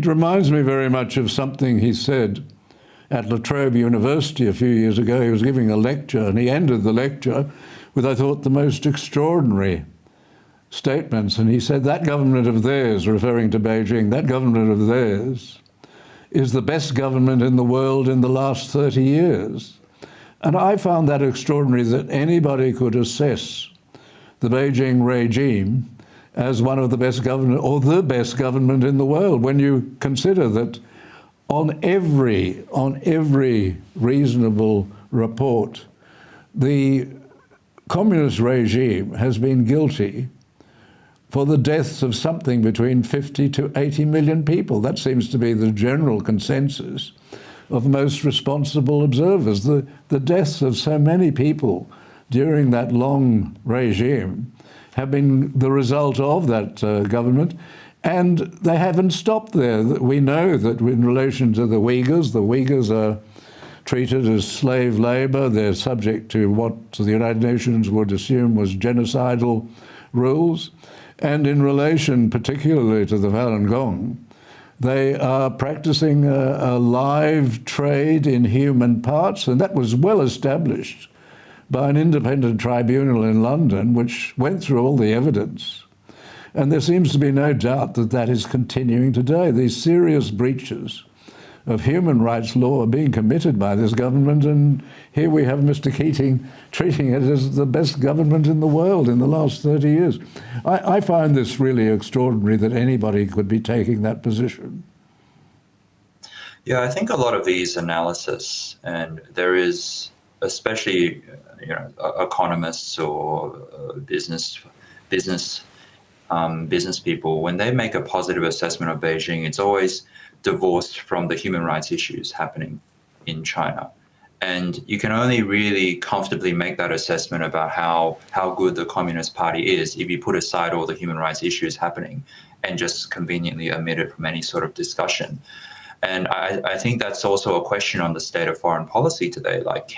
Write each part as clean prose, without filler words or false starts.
It reminds me very much of something he said at La Trobe University a few years ago. He was giving a lecture, and he ended the lecture with, I thought, the most extraordinary statements. And he said, that government of theirs, referring to Beijing, that government of theirs is the best government in the world in the last 30 years. And I found that extraordinary, that anybody could assess the Beijing regime as one of the best government, or the best government in the world, when you consider that on every reasonable report, the communist regime has been guilty for the deaths of something between 50 to 80 million people. That seems to be the general consensus of most responsible observers. The deaths of so many people during that long regime have been the result of that government, and they haven't stopped there. We know that in relation to the Uyghurs are treated as slave labor. They're subject to what the United Nations would assume was genocidal rules. And in relation particularly to the Falun Gong, they are practicing a live trade in human parts, and that was well established by an independent tribunal in London, which went through all the evidence. And there seems to be no doubt that that is continuing today. These serious breaches of human rights law are being committed by this government, and here we have Mr. Keating treating it as the best government in the world in the last 30 years. I find this really extraordinary that anybody could be taking that position. Yeah, I think a lot of these analysis, and there is, especially economists or business people, when they make a positive assessment of Beijing, it's always divorced from the human rights issues happening in China. And you can only really comfortably make that assessment about how good the Communist Party is if you put aside all the human rights issues happening and just conveniently omit it from any sort of discussion. And I think that's also a question on the state of foreign policy today. Like,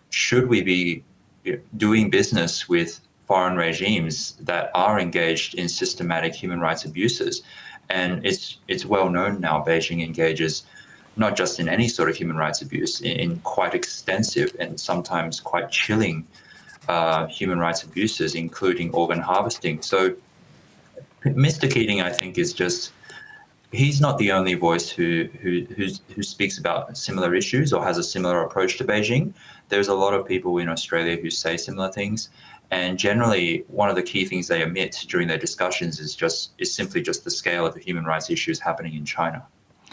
should we be doing business with foreign regimes that are engaged in systematic human rights abuses? And it's well known now, Beijing engages not just in any sort of human rights abuse, in quite extensive and sometimes quite chilling human rights abuses, including organ harvesting. So Mr. Keating, I think, he's not the only voice who speaks about similar issues or has a similar approach to Beijing. There's a lot of people in Australia who say similar things. And generally, one of the key things they omit during their discussions is simply just the scale of the human rights issues happening in China.